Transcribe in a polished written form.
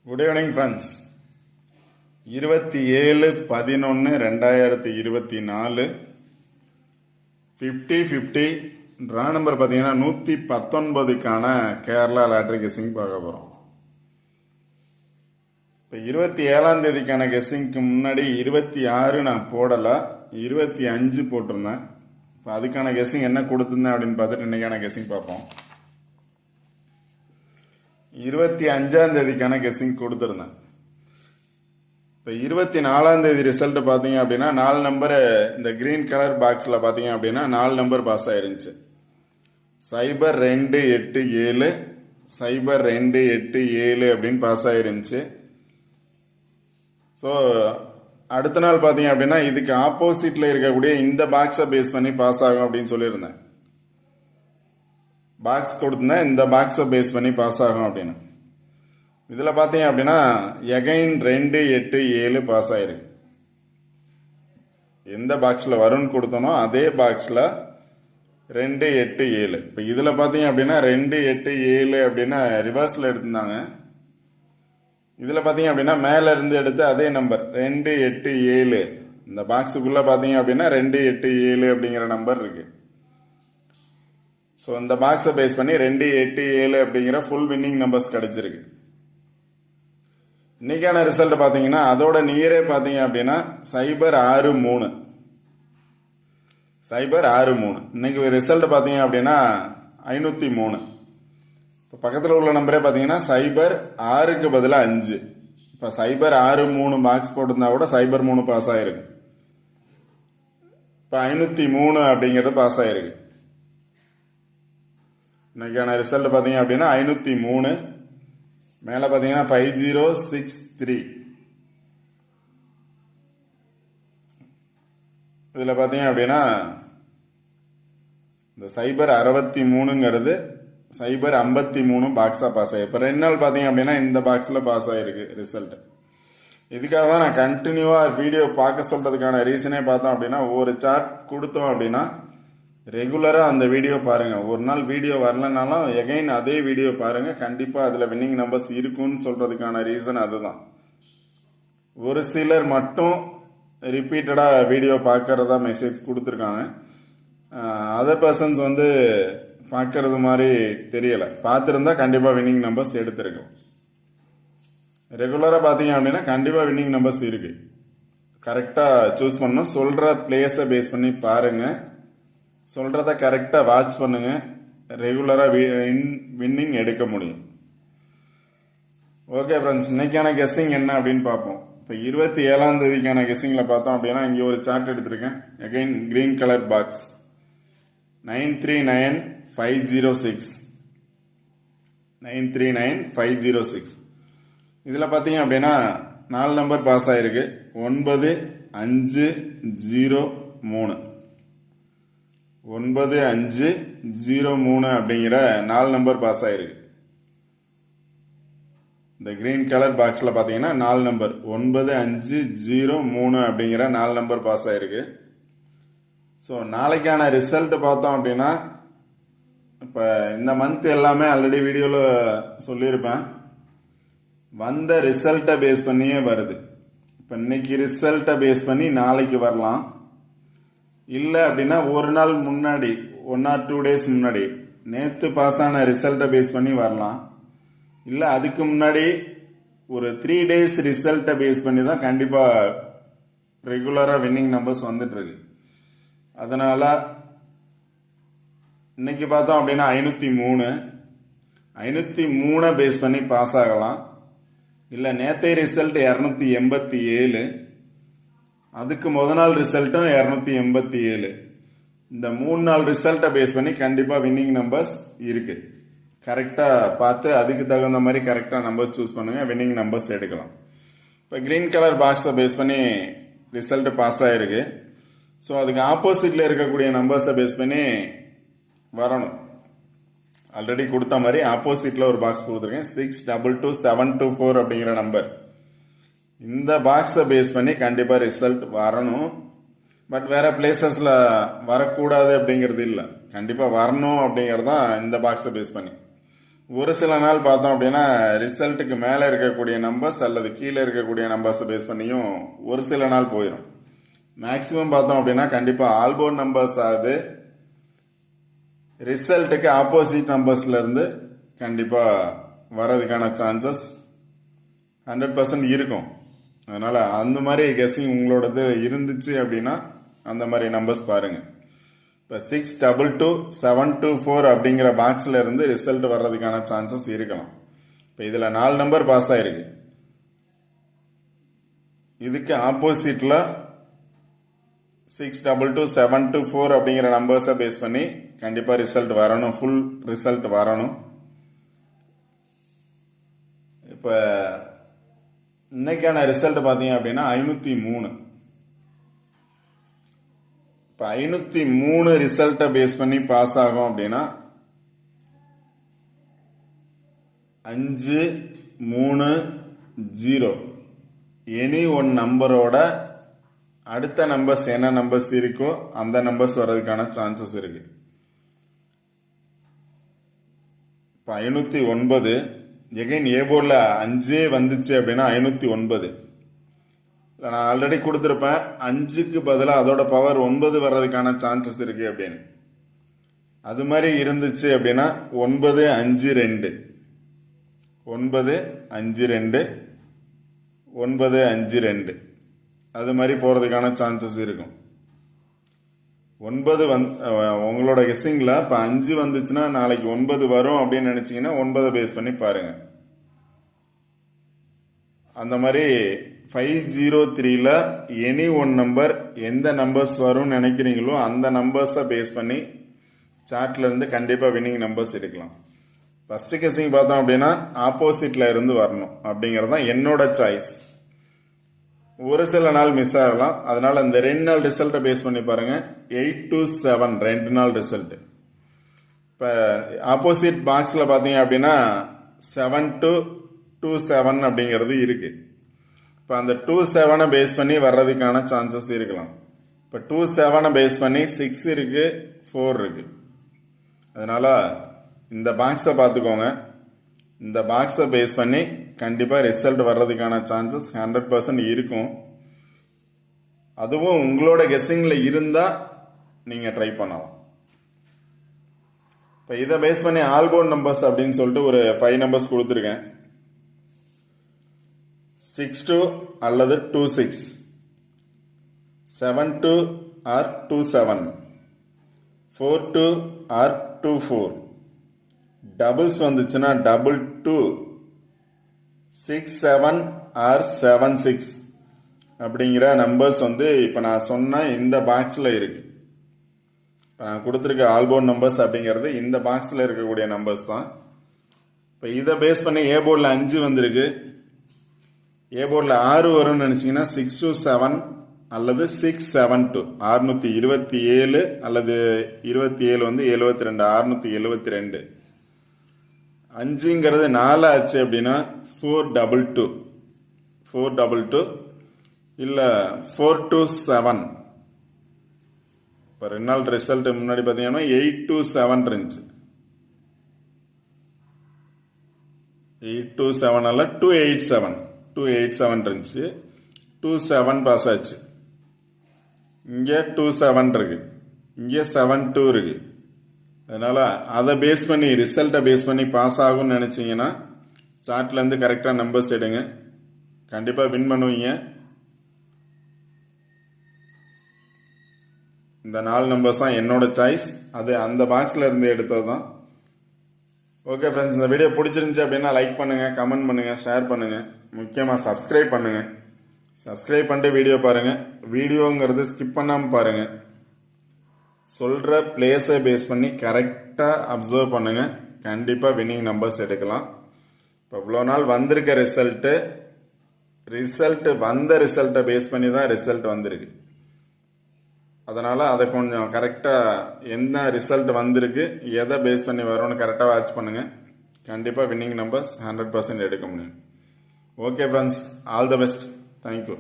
Good evening friends. 27/11/2024 50/50 draw number பார்த்தீங்கன்னா 119க்கான Kerala lottery guessing பார்க்க போகிறோம். இப்போ 27ஆம் தேதிக்கான கெஸ்ஸிங்க்கு முன்னாடி 26 நான் போடலை, 25 போட்டிருந்தேன். இப்போ அதுக்கான கெஸ்ஸிங் என்ன கொடுத்துருந்தேன் அப்படின்னு பார்த்துட்டு இன்னைக்கான கெஸ்ஸிங் பார்ப்போம். 25ஆம் தேதிக்கான கெஸ்ஸிங் கொடுத்துருந்தேன். இப்போ 24ஆம் தேதி ரிசல்ட் பார்த்தீங்க அப்படின்னா 4 நம்பர் இந்த கிரீன் கலர் பாக்ஸில் பார்த்தீங்க அப்படின்னா 4 நம்பர் பாஸ் ஆயிருந்துச்சு. 0287 0287 அப்படின்னு பாஸ் ஆயிருந்துச்சு. ஸோ அடுத்த நாள் பார்த்தீங்க அப்படின்னா இதுக்கு ஆப்போசிட்டில் இருக்கக்கூடிய இந்த பாக்ஸை பேஸ் பண்ணி பாஸ் ஆகும் அப்படின்னு சொல்லியிருந்தேன். பாக்ஸ் கொடுத்துருந்தேன், இந்த பாக்ஸை பேஸ் பண்ணி பாஸ் ஆகும் அப்படின்னு. இதில் பார்த்தீங்க அப்படின்னா எகைன் 287 பாஸ் ஆயிருக்கு. எந்த பாக்ஸில் வரும்னு கொடுத்தனோ அதே பாக்ஸில் 287. இப்போ இதில் பார்த்தீங்க அப்படின்னா 287 அப்படின்னா ரிவர்ஸில் எடுத்திருந்தாங்க. இதில் பார்த்தீங்க அப்படின்னா மேலே இருந்து எடுத்து அதே நம்பர் 287 இந்த பாக்ஸுக்குள்ளே பார்த்தீங்க அப்படின்னா 287 அப்படிங்கிற நம்பர் இருக்கு. ஸோ இந்த பாக்ஸை பேஸ் பண்ணி 287 அப்படிங்கிற ஃபுல் வின்னிங் நம்பர்ஸ் கிடைச்சிருக்கு. இன்னைக்கான ரிசல்ட் பார்த்தீங்கன்னா அதோட நியரே பார்த்தீங்க அப்படின்னா 063 063. இன்னைக்கு ரிசல்ட் பார்த்தீங்க அப்படின்னா 503. இப்போ பக்கத்தில் உள்ள நம்பரே பார்த்தீங்கன்னா 06க்கு பதிலாக 5. இப்போ 063 பாக்ஸ் போட்டிருந்தா கூட 03 பாஸ் ஆயிருக்கு. இப்போ 503 அப்படிங்கிறது பாஸ் ஆயிருக்கு. இன்னைக்கான ரிசல்ட் பார்த்தீங்க அப்படின்னா 503. மேலே பார்த்தீங்கன்னா 5063. இதில் பார்த்தீங்க அப்படின்னா இந்த 063ங்கிறது 053 பாக்ஸாக பாஸ் ஆகிருக்கு. இப்போ 2 நாள் பார்த்தீங்க அப்படின்னா இந்த பாக்ஸில் பாஸ் ஆகிருக்கு ரிசல்ட். இதுக்காக தான் நான் கண்டினியூவாக வீடியோ பார்க்க சொல்கிறதுக்கான ரீசனே பார்த்தோம் அப்படின்னா ஒரு சார்ட் கொடுத்தோம் அப்படின்னா ரெகுலராக அந்த வீடியோ பாருங்கள். ஒரு நாள் வீடியோ வரலனாலும் எகைன் அதே வீடியோ பாருங்கள், கண்டிப்பாக அதில் வின்னிங் நம்பர்ஸ் இருக்குன்னு சொல்கிறதுக்கான ரீசன் அதுதான். ஒரு சிலர் மட்டும் ரிப்பீட்டடாக வீடியோ பார்க்கறதா மெசேஜ் கொடுத்துருக்காங்க. அதர் பர்சன்ஸ் பார்க்கறது மாதிரி தெரியலை. பார்த்துருந்தா கண்டிப்பாக வின்னிங் நம்பர்ஸ் எடுத்திருக்கும். ரெகுலராக பார்த்தீங்க அப்படின்னா கண்டிப்பாக வின்னிங் நம்பர்ஸ் இருக்குது. கரெக்டாக சூஸ் பண்ணணும். சொல்கிற பிளேஸை பேஸ் பண்ணி பாருங்கள், சொல்கிறத கரெக்டாக வாட்ச் பண்ணுங்க, ரெகுலராக வின்னிங் எடுக்க முடியும். ஓகே ஃப்ரெண்ட்ஸ், இன்னைக்கான கெஸ்ஸிங் என்ன அப்படின்னு பார்ப்போம். இப்போ 27ஆம் தேதிக்கான கெஸ்ஸிங்கில் பார்த்தோம் அப்படின்னா இங்கே ஒரு சார்ட் எடுத்திருக்கேன். Again green colour box 939506 939506. இதில் பார்த்தீங்க அப்படின்னா 4 நம்பர் பாஸ் ஆயிருக்கு. 9503 9503 அப்படிங்கிற 4 நம்பர் பாஸ் ஆயிருக்கு. இந்த கிரீன் கலர் பாக்ஸில் பார்த்தீங்கன்னா 4 நம்பர் 9503 அப்படிங்கிற 4 நம்பர் பாஸ் ஆயிருக்கு. ஸோ நாளைக்கான ரிசல்ட் பார்த்தோம் அப்படின்னா இப்போ இந்த மந்த் எல்லாமே ஆல்ரெடி வீடியோவில் சொல்லியிருப்பேன். வந்த ரிசல்ட்டை பேஸ் பண்ணியே வருது. இப்போ இன்னைக்கு ரிசல்ட்டை பேஸ் பண்ணி நாளைக்கு வரலாம். இல்லை அப்படின்னா ஒரு நாள் முன்னாடி 1 or 2 days முன்னாடி நேற்று பாஸ் ஆன ரிசல்ட்டை பேஸ் பண்ணி வரலாம். இல்லை அதுக்கு முன்னாடி ஒரு 3 days ரிசல்ட்டை பேஸ் பண்ணி தான் கண்டிப்பாக ரெகுலராக வின்னிங் நம்பர்ஸ் வந்துட்டு இருக்கு. அதனால இன்னைக்கு பார்த்தோம் அப்படின்னா 503 பேஸ் பண்ணி பாஸ் ஆகலாம். இல்லை நேற்றைய ரிசல்ட் 287, அதுக்கு நாள் ரிசல்ட்டும் 287. இந்த 3 நாள் ரிசல்ட்டை பேஸ் பண்ணி கண்டிப்பாக வின்னிங் நம்பர்ஸ் இருக்கு. கரெக்டாக பார்த்து அதுக்கு தகுந்த மாதிரி கரெக்டாக நம்பர்ஸ் சூஸ் பண்ணுங்க, வின்னிங் நம்பர்ஸ் எடுக்கலாம். இப்போ கிரீன் கலர் பாக்ஸை பேஸ் பண்ணி ரிசல்ட் பாஸ் ஆயிருக்கு. ஸோ அதுக்கு ஆப்போசிட்ல இருக்கக்கூடிய நம்பர்ஸை பேஸ் பண்ணி வரணும். ஆல்ரெடி கொடுத்த மாதிரி ஆப்போசிட்ல ஒரு பாக்ஸ் கொடுத்துருக்கேன் 622724 அப்படிங்கிற நம்பர். இந்த பாக்ஸை பேஸ் பண்ணி கண்டிப்பாக ரிசல்ட் வரணும். பட் வேற பிளேசஸில் வரக்கூடாது அப்படிங்கிறது இல்லை, கண்டிப்பாக வரணும் அப்படிங்கிறது தான் இந்த பாக்ஸை பேஸ் பண்ணி. ஒரு சில நாள் பார்த்தோம் அப்படின்னா ரிசல்ட்டுக்கு மேலே இருக்கக்கூடிய நம்பர்ஸ் அல்லது கீழே இருக்கக்கூடிய நம்பர்ஸை பேஸ் பண்ணியும் ஒரு சில நாள் போயிடும். மேக்ஸிமம் பார்த்தோம் அப்படின்னா கண்டிப்பாக ஆல்போர்ட் நம்பர்ஸ் ஆகுது ரிசல்ட்டுக்கு ஆப்போசிட் நம்பர்ஸ்லேருந்து கண்டிப்பாக வரதுக்கான சான்சஸ் 100% இருக்கும். அதனால் அந்த மாதிரி கெஸ்ஸிங் உங்களோடது இருந்துச்சு அப்படின்னா அந்த மாதிரி நம்பர்ஸ் பாருங்கள். இப்போ 622 724 அப்படிங்கிற பாக்ஸில் இருந்து ரிசல்ட் வர்றதுக்கான சான்சஸ் இருக்கலாம். இப்போ இதில் 4 நம்பர் பாஸ் ஆயிருக்கு. இதுக்கு ஆப்போசிட்டில் 622 724 அப்படிங்கிற நம்பர்ஸை பேஸ் பண்ணி கண்டிப்பாக ரிசல்ட் வரணும், ஃபுல் ரிசல்ட் வரணும். இப்போ இன்னைக்கான ரிசல்ட் பார்த்தீங்க அப்படின்னா 503. இப்போ 503 ரிசல்ட்டை பேஸ் பண்ணி பாஸ் ஆகும் அப்படின்னா 530 எனி ஒன் நம்பரோட அடுத்த நம்பர்ஸ் என்ன நம்பர்ஸ் இருக்கோ அந்த நம்பர்ஸ் வர்றதுக்கான சான்சஸ் இருக்கு. இப்போ 509 எகைன் ஏ போர்டில் 5 வந்துச்சு அப்படின்னா 509. இல்லை நான் ஆல்ரெடி கொடுத்துருப்பேன் 5க்கு பதிலாக அதோட பவர் 9 வர்றதுக்கான சான்சஸ் இருக்கு அப்படின்னு. அது மாதிரி இருந்துச்சு அப்படின்னா 952 952 952 அது மாதிரி போகிறதுக்கான சான்சஸ் இருக்கும். 9 உங்களோட கெஸ்ஸிங்கில் இப்போ 5 வந்துச்சுன்னா நாளைக்கு 9 வரும் அப்படின்னு நினச்சிங்கன்னா 9 பேஸ் பண்ணி பாருங்க. அந்த மாதிரி 503ல் எனி ஒன் நம்பர் எந்த நம்பர்ஸ் வரும்னு நினைக்கிறீங்களோ அந்த நம்பர்ஸை பேஸ் பண்ணி சார்ட்லேருந்து கண்டிப்பாக வின்னிங் நம்பர்ஸ் எடுக்கலாம். ஃபஸ்ட்டு கெஸ்ஸிங் பார்த்தோம் அப்படின்னா ஆப்போசிட்டில் இருந்து வரணும் அப்படிங்கிறது தான் என்னோட சாய்ஸ். ஒரு சில நாள் மிஸ் ஆகலாம். அதனால இந்த 2 நாள் ரிசல்ட்டை பேஸ் பண்ணி பாருங்க. 8 to 7 2 நாள் ரிசல்ட். இப்போ ஆப்போசிட் பாக்ஸில் பார்த்தீங்க அப்படின்னா 7 to 27 அப்படிங்கிறது இருக்கு. இப்போ அந்த 27 பேஸ் பண்ணி வர்றதுக்கான சான்சஸ் இருக்கலாம். இப்போ 27 பேஸ் பண்ணி 6 இருக்கு 4 இருக்கு. அதனால இந்த பாக்ஸை பார்த்துக்கோங்க. இந்த பாக்ஸை பேஸ் பண்ணி கண்டிப்பாக ரிசல்ட் வர்றதுக்கான சான்சஸ் 100% இருக்கும். அதுவும் உங்களோட கெஸ்ஸிங்கில் இருந்தால் நீங்கள் ட்ரை பண்ணலாம். இப்போ இதை பேஸ் பண்ணி ஆல்போர்ட் நம்பர்ஸ் அப்படின்னு சொல்லிட்டு ஒரு 5 நம்பர்ஸ் கொடுத்துருக்கேன். 62 அல்லது 26, 72 ஆர் 27, 42 ஆர் 24, டபுள்ஸ் வந்துச்சுன்னா 22, 67 ஆர் 76 அப்படிங்கிற நம்பர்ஸ் இப்போ நான் சொன்ன இந்த பாக்ஸில் இருக்கு. இப்போ நான் கொடுத்துருக்க ஆல்போர்ட் நம்பர்ஸ் அப்படிங்கிறது இந்த பாக்ஸில் இருக்கக்கூடிய நம்பர்ஸ் தான். இப்போ இதை பேஸ் பண்ணி ஏ போர்டில் 5 வந்திருக்கு. ஏ போர்டில் 6 வரும்னு நினச்சிங்கன்னா 6 to 7 அல்லது 672 627 அல்லது 27 72 672. 5ங்கிறது 4 ஆச்சு அப்படின்னா 422 இல்லை 4 to 7. இப்போ 2 நாள் ரிசல்ட் முன்னாடி பார்த்தீங்கன்னா 8 to 7 இருந்துச்சு. 8 to 7 அல்ல 287 இருந்துச்சு. 27 பாஸ் ஆச்சு. இங்கே 27 இருக்கு, இங்கே 72 இருக்கு. அதனால அதை பேஸ் பண்ணி ரிசல்ட்டை பேஸ் பண்ணி பாஸ் ஆகும்னு நினைச்சீங்கன்னா சார்ட்லேருந்து கரெக்டாக நம்பர்ஸ் எடுங்க, கண்டிப்பாக வின் பண்ணுவீங்க. இந்த 4 நம்பர்ஸ் தான் என்னோட சாய்ஸ். அது அந்த பாக்ஸில் இருந்து எடுத்தது தான். ஓகே ஃப்ரெண்ட்ஸ், இந்த வீடியோ பிடிச்சிருந்துச்சு அப்படின்னா லைக் பண்ணுங்கள், கமெண்ட் பண்ணுங்கள், ஷேர் பண்ணுங்கள், முக்கியமாக சப்ஸ்கிரைப் பண்ணுங்கள். சப்ஸ்கிரைப் பண்ணிட்டு வீடியோ பாருங்கள். வீடியோங்கிறது ஸ்கிப் பண்ணாமல் பாருங்கள். சொல்கிற பிளேஸை பேஸ் பண்ணி கரெக்டாக அப்சர்வ் பண்ணுங்கள். கண்டிப்பாக வின்னிங் நம்பர்ஸ் எடுக்கலாம். இப்போ இவ்வளோ நாள் வந்திருக்க ரிசல்ட்டு வந்த ரிசல்ட்டை பேஸ் பண்ணி தான் ரிசல்ட் வந்திருக்கு. அதனால் அதை கொஞ்சம் கரெக்டாக என்ன ரிசல்ட் வந்திருக்கு, எதை பேஸ் பண்ணி வரும்னு கரெக்டாக வாட்ச் பண்ணுங்கள். கண்டிப்பாக வின்னிங் நம்பர்ஸ் 100% எடுக்க முடியும். Okay friends, all the best. Thank you.